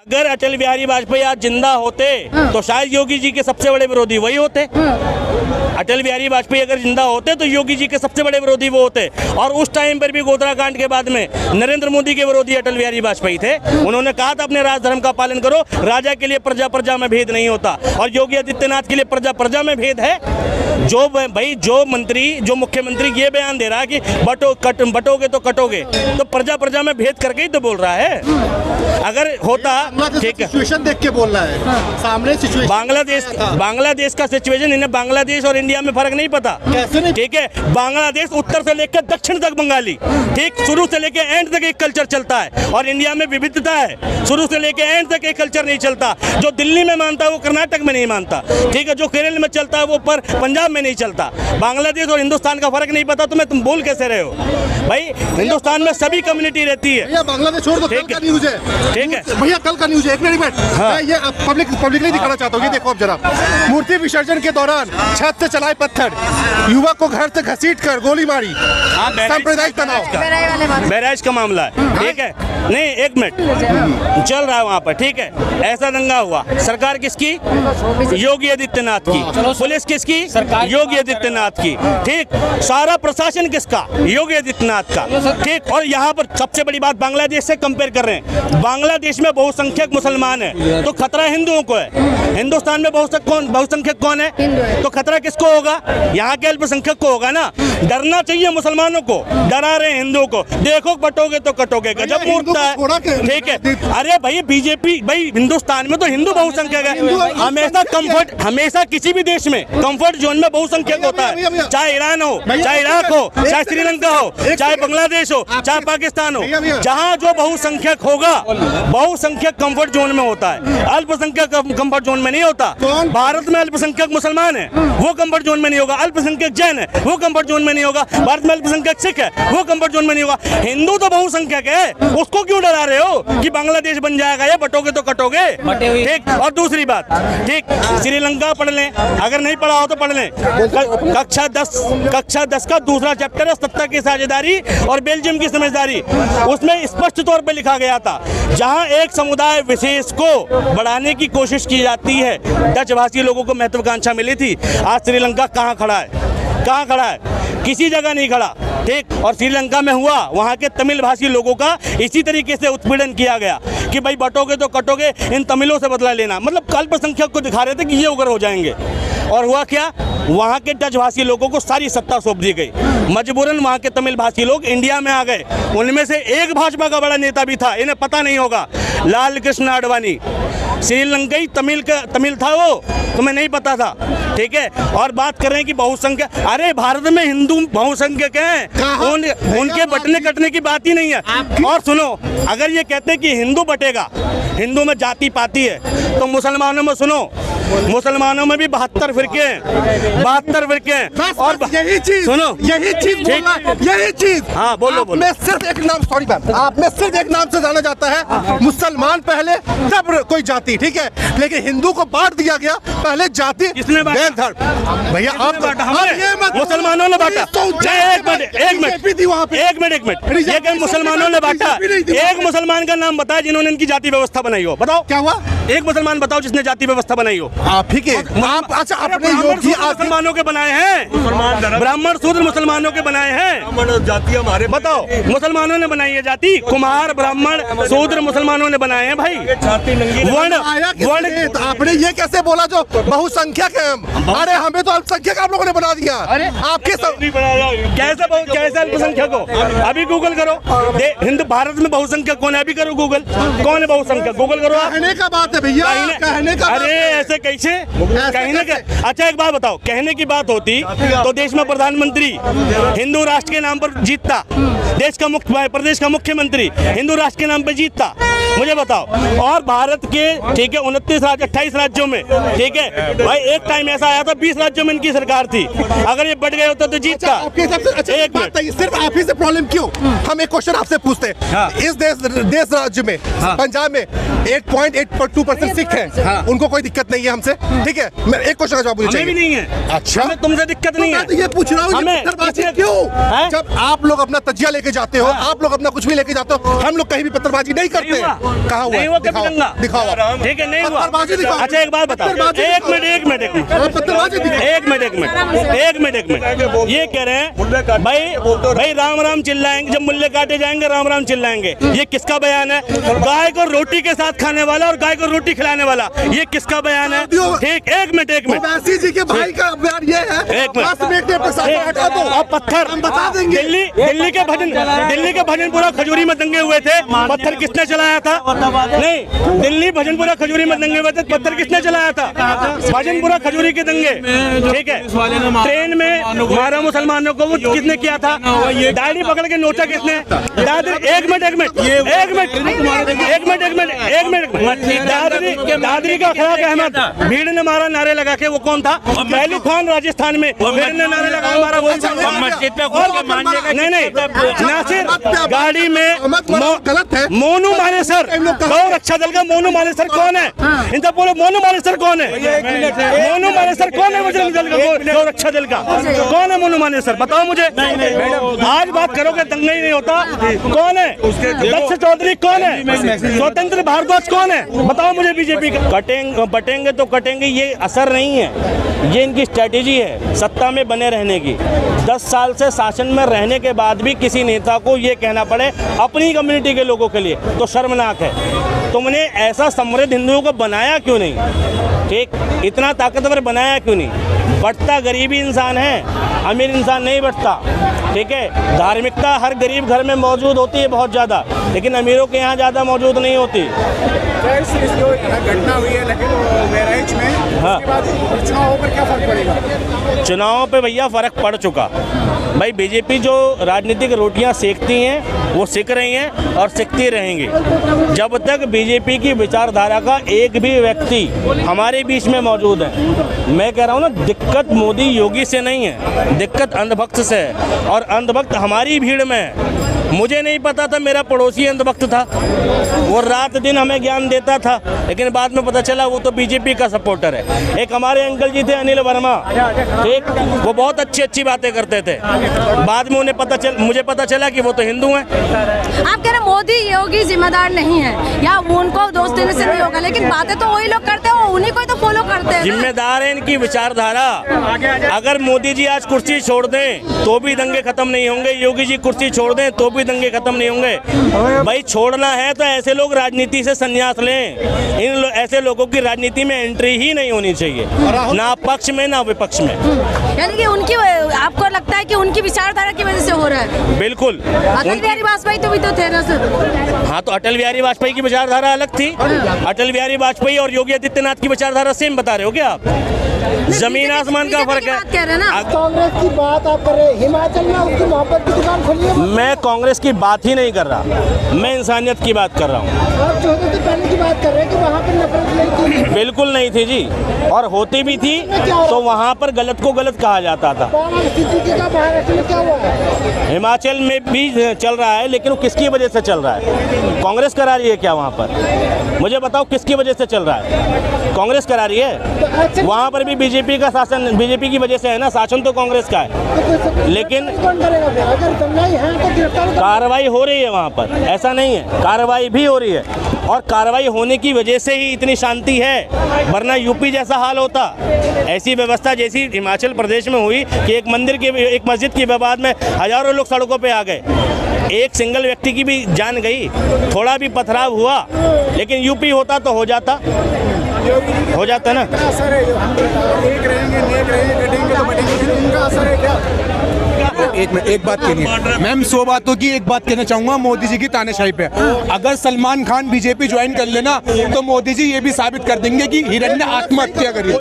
अगर अटल बिहारी वाजपेयी आज जिंदा होते तो शायद योगी जी के सबसे बड़े विरोधी वही होते। अटल बिहारी वाजपेयी अगर जिंदा होते तो योगी जी के सबसे बड़े विरोधी वो होते। और उस टाइम पर भी गोधरा कांड के बाद में नरेंद्र मोदी के विरोधी अटल बिहारी वाजपेयी थे। उन्होंने कहा था अपने राजधर्म का पालन करो, राजा के लिए प्रजा प्रजा में भेद नहीं होता। और योगी आदित्यनाथ के लिए प्रजा प्रजा में भेद है। जो मुख्यमंत्री ये बयान दे रहा है कि बटोगे तो कटोगे, तो प्रजा प्रजा में भेद करके ही तो बोल रहा है। अगर होता ठीक है, सिचुएशन देख के बोल रहा है, सामने सिचुएशन बांग्लादेश का सिचुएशन, इन्हें बांग्लादेश और इंडिया में फर्क नहीं पता। कैसे नहीं? ठीक है, बांग्लादेश उत्तर से लेकर दक्षिण तक बंगाली, ठीक, शुरू से लेकर एंड तक एक कल्चर चलता है। और इंडिया में विविधता है, शुरू से लेकर एंड तक एक कल्चर नहीं चलता। जो दिल्ली में मानता है वो कर्नाटक में नहीं मानता, ठीक है, जो केरल में चलता है वो पर पंजाब में नहीं चलता। बांग्लादेश और हिंदुस्तान का फर्क नहीं पता तुम्हें, तुम बोल कैसे रहे हो भाई? हिंदुस्तान में सभी कम्युनिटी रहती है। भैया बांग्लादेश छोड़ दो, कल का न्यूज़ है, ठीक है भैया कल का न्यूज़ है। एक मिनट मैं ये पब्लिकली दिखाना चाहता हूँ। ये देखो अब जरा, मूर्ति विसर्जन के दौरान छत से चलाए पत्थर, युवक को घर से घसीट कर गोली मारी, सांप्रदायिक तनाव, बैराज का मामला है, ठीक है। नहीं, एक मिनट चल रहा है वहाँ पर, ठीक है। ऐसा दंगा हुआ, सरकार किसकी? योगी आदित्यनाथ की। पुलिस किसकी? योगी आदित्यनाथ की, ठीक। सारा प्रशासन किसका? योगी आदित्यनाथ का, ठीक। और यहाँ पर सबसे बड़ी बात, बांग्लादेश से कंपेयर कर रहे हैं। बांग्लादेश में बहुसंख्यक मुसलमान है तो खतरा हिंदुओं को है। हिंदुस्तान में बहुसंख्यक कौन है? तो खतरा किसको होगा? यहाँ के अल्पसंख्यक को होगा ना। डरना चाहिए मुसलमानों को, डरा रहे हिंदुओं को। देखो बटोगे तो कटोगे, गजब मूर्खता है, ठीक है। अरे भाई बीजेपी, भाई हिंदुस्तान में तो हिंदू बहुसंख्यक है। हमेशा किसी भी देश में कंफर्ट जोन में बहुसंख्यक होता है, चाहे ईरान हो, चाहे इराक हो, चाहे श्रीलंका हो, चाहे बांग्लादेश हो, चाहे पाकिस्तान हो। जहाँ जो बहुसंख्यक होगा, बहुसंख्यक कंफर्ट जोन में होता है, अल्पसंख्यक कंफर्ट जोन में नहीं होता। भारत में अल्पसंख्यक मुसलमान है, वो कंफर्ट जोन में नहीं होगा। अल्पसंख्यक जैन है, वो कंफर्ट जोन में नहीं होगा। भारत में अल्पसंख्यक सिख है, वो कंफर्ट जोन में नहीं होगा। हिंदू तो बहुसंख्यक है, उसको क्यों डरा रहे हो कि बांग्लादेश बन जाएगा या बटोगे तो कटोगे, ठीक। और दूसरी बात, ठीक, श्रीलंका पढ़ लें, अगर नहीं पढ़ा हो तो पढ़ लें। कक्षा 10 का दूसरा चैप्टर है सत्ता की साझेदारी और बेल्जियम की समझदारी। उसमें स्पष्ट तौर पर लिखा गया था, जहां एक समुदाय विशेष को बढ़ाने की कोशिश की जाती है, डच भाषी लोगों को महत्वाकांक्षा मिली थी। आज श्रीलंका कहाँ खड़ा है? कहाँ खड़ा है? किसी जगह नहीं खड़ा, ठीक। और श्रीलंका में हुआ, वहाँ के तमिल भाषी लोगों का इसी तरीके से उत्पीड़न किया गया कि भाई बटोगे तो कटोगे, इन तमिलों से बदला लेना। मतलब अल्पसंख्यक को दिखा रहे थे कि ये उग्र हो जाएंगे। और हुआ क्या? वहाँ के डच भाषी लोगों को सारी सत्ता सौंप दी गई। मजबूरन वहाँ के तमिल भाषी लोग इंडिया में आ गए। उनमें से एक भाजपा का बड़ा नेता भी था, इन्हें पता नहीं होगा, लाल कृष्ण आडवाणी। श्रीलंकाई तमिल था वो, तुम्हें नहीं पता था, ठीक है। और बात कर रहे हैं कि बहुसंख्यक, अरे भारत में हिंदू बहुसंख्यक हैं, उनके बटने कटने की बात ही नहीं है। और सुनो, अगर ये कहते हैं कि हिंदू बटेगा, हिंदू में जाति पाती है, तो मुसलमानों में सुनो, मुसलमानों में भी 72 फिरके हैं, 72 फिरके हैं। और यही चीज सुनो, यही चीज हाँ बोलो। मैं सिर्फ एक नाम, सॉरी मैम, आप में सिर्फ एक नाम से जाना जाता है, मुसलमान पहले तब कोई जाति, ठीक है। लेकिन हिंदू को बांट दिया गया, पहले जाति। किसने बांटा? भैया आप मुसलमानों ने बांटा। एक मिनट, मुसलमानों ने बांटा। एक मुसलमान का नाम बताया जिन्होंने इनकी जाति व्यवस्था बनाई हो, बताओ क्या हुआ? एक मुसलमान बताओ जिसने जाति व्यवस्था बनाई हो। आप ही के आप, अच्छा, अपने योगी मुसलमानों के बनाए हैं, ब्राह्मण शूद्र मुसलमानों के बनाए हैं। जाति हमारे, बताओ, मुसलमानों ने बनाई है जाति, कुमार ब्राह्मण शूद्र मुसलमानों ने बनाए हैं भाई। आपने ये कैसे बोला जो बहुसंख्यक है हम? अरे हमें तो अल्पसंख्यक आप लोगों ने बना दिया। अरे आपके कैसे अल्पसंख्यक हो? अभी गूगल करो, हिंदू भारत में बहुसंख्यक कौन है? अभी करो गूगल, कौन है बहुसंख्यक? गूगल करो। कहने का बात है भैया, कहने का। अरे ऐसे कैसे कहने का? अच्छा एक बात बताओ, कहने की बात होती तो देश में प्रधानमंत्री हिंदू राष्ट्र के नाम पर जीतता, प्रदेश का मुख्यमंत्री हिंदू राष्ट्र के नाम पर जीतता, मुझे बताओ। और भारत के, ठीक है, 28 राज्यों में, ठीक है भाई, एक टाइम ऐसा आया था 20 राज्यों में इनकी सरकार थी। अगर ये बढ़ गए होते तो जीतता। एक बात, सिर्फ आप ही से प्रॉब्लम क्यों? हम एक क्वेश्चन आपसे पूछते हैं। इस देश राज्य में, पंजाब में 8.82% 90% सिख है, उनको कोई दिक्कत नहीं है हमसे, ठीक है। मैं एक क्वेश्चन का जवाब मुझे हमें भी नहीं है। अच्छा, हमें तुमसे दिक्कत नहीं है। तो ये पूछ रहा हूँ, हमें पत्थरबाजी क्यों? जब आप लोग अपना तजिया लेके जाते हो, आप लोग अपना कुछ भी लेके जाते हो, हम लोग कहीं भी पत्थरबाजी नहीं करते। कहाँ हुआ? नहीं हुआ कभी दंगा? दिखाओ, ठीक है, नहीं हुआ। पत्थरबाजी दिखाओ। अच्छा एक बात बताओ, एक मिनट पत्थरबाजी दिखाओ। एक मिनट ये कह रहे हैं भाई राम राम चिल्लाएंगे, जब मुल्ले काटे जाएंगे राम राम चिल्लाएंगे, ये किसका बयान है? गाय को रोटी के साथ खाने वाला और गाय को रोटी खिलाने वाला, ये किसका बयान है? ठीक, एक मिनट ओवैसी जी के भाई का बयान ये है, एक मिनट। हटा दो, और पत्थर हम बता देंगे। दिल्ली के भजनपुरा खजूरी में दंगे हुए थे, पत्थर किसने चलाया था? नहीं, दिल्ली भजनपुरा खजूरी में दंगे हुए थे, पत्थर किसने चलाया था? भजनपुरा खजूरी के दंगे, ठीक है। ट्रेन में मारा मुसलमानों को, वो किसने किया था? दाढ़ी पकड़ के नोचा किसने? दादरी का खराब अहमद भीड़ ने मारा नारे लगा के, वो कौन था? पहलू खान राजस्थान में भीड़ ने नारे लगा मारा, वो मस्जिद पे नहीं नासिर गाड़ी में गलत है। मोनू मानेसर, गौ रक्षा दल का मोनू मानेसर कौन है? इनसे बोलो मोनू मानेसर कौन है? मोनू मानेसर कौन है? बजरंग दल का, गौ रक्षा दल का कौन है मोनू मानेसर? बताओ मुझे। आज बात करोगे दंगा ही नहीं होता। कौन है? दक्ष चौधरी कौन है? स्वतंत्र भारद्वाज कौन है? बताओ मुझे। बीजेपी का बटेंगे तो कटेंगे, ये असर नहीं है, ये इनकी स्ट्रेटेजी है सत्ता में बने रहने की। 10 साल से शासन में रहने के बाद भी किसी नेता को ये कहना पड़े अपनी कम्युनिटी के लोगों के लिए, तो शर्मनाक है। तुमने ऐसा समृद्ध हिंदुओं को बनाया क्यों नहीं? ठीक, इतना ताकतवर बनाया क्यों नहीं? बढ़ता गरीबी इंसान है, अमीर इंसान नहीं बढ़ता, ठीक है। धार्मिकता हर गरीब घर में मौजूद होती है बहुत ज़्यादा, लेकिन अमीरों के यहाँ ज़्यादा मौजूद नहीं होती। जो घटना हुई है लेकिन बहराइच में, हाँ, चुनावों पर क्या फर्क पड़ेगा? चुनावों पे भैया फ़र्क पड़ चुका। भाई बीजेपी जो राजनीतिक रोटियां सेकती हैं वो सेक रही हैं और सेकती रहेंगी। जब तक बीजेपी की विचारधारा का एक भी व्यक्ति हमारे बीच में मौजूद है, मैं कह रहा हूँ ना, दिक्कत मोदी योगी से नहीं है, दिक्कत अंधभक्त से है। और अंधभक्त हमारी भीड़ में है। मुझे नहीं पता था मेरा पड़ोसी अंधभक्त था, वो रात दिन हमें ज्ञान देता था, लेकिन बाद में पता चला वो तो बीजेपी का सपोर्टर है। एक हमारे अंकल जी थे अनिल वर्मा, ठीक, वो बहुत अच्छी बातें करते थे, बाद में उन्हें मुझे पता चला कि वो तो हिंदू हैं। आप कह रहे मोदी योगी जिम्मेदार नहीं है या उनको दोस्त देने से नहीं होगा, लेकिन बातें तो वही लोग करते हैं, उन्हीं को तो फॉलो करते हैं। जिम्मेदार है इनकी विचारधारा। अगर मोदी जी आज कुर्सी छोड़ दें तो भी दंगे खत्म नहीं होंगे, योगी जी कुर्सी छोड़ दें तो भी दंगे खत्म नहीं होंगे। भाई छोड़ना है तो ऐसे लोग राजनीति से संन्यास लें। ऐसे लोगों की राजनीति में एंट्री ही नहीं होनी चाहिए, ना पक्ष में ना विपक्ष में। यानी कि उनकी, आपको लगता है कि उनकी विचारधारा की वजह से हो रहा है? बिल्कुल। अटल बिहारी वाजपेयी तो भी तो थे ना सर। हाँ, तो अटल बिहारी वाजपेयी की विचारधारा अलग थी। अटल बिहारी वाजपेयी और योगी आदित्यनाथ की विचारधारा सेम बता रहे हो क्या आप? जमीन आसमान का फर्क है। कांग्रेस की बात आप कर रहे हैं, हिमाचल में उसकी मोहब्बत की दुकान खोली है। मैं कांग्रेस की बात ही नहीं कर रहा, मैं इंसानियत की बात कर रहा हूँ। आप 14 से पहले की बात कर रहे हैं कि वहाँ पर नफरत नहीं थी। बिल्कुल नहीं थी जी, और होती भी थी तो वहाँ पर गलत को गलत कहा जाता था। क्या हुआ है? हिमाचल में भी चल रहा है, लेकिन वो किसकी वजह से चल रहा है? कांग्रेस करा रही है क्या वहाँ पर? मुझे बताओ किसकी वजह से चल रहा है? कांग्रेस करा रही है। वहाँ पर भी बीजेपी का शासन, बीजेपी की वजह से है ना, शासन तो कांग्रेस का है, लेकिन कार्रवाई हो रही है वहाँ पर, ऐसा नहीं है, कार्रवाई भी हो रही है। और कार्रवाई होने की वजह से ही इतनी शांति है, वरना यूपी जैसा हाल होता। ऐसी व्यवस्था जैसी हिमाचल प्रदेश में हुई कि एक मस्जिद के विवाद में हजारों लोग सड़कों पे आ गए, एक सिंगल व्यक्ति की भी जान गई, थोड़ा भी पथराव हुआ, लेकिन यूपी होता तो हो जाता ना। असर है, हम एक रहेंगे, नेक रहेंगे, कटेंगे तो बटेंगे, उनका असर है क्या? एक बात कहनी है मैम, 100 बातों की एक बात कहना चाहूंगा मोदी जी की तानाशाही पे। अगर सलमान खान बीजेपी ज्वाइन कर लेना तो मोदी जी ये भी साबित कर देंगे कि हिरण्य आत्महत्या करी।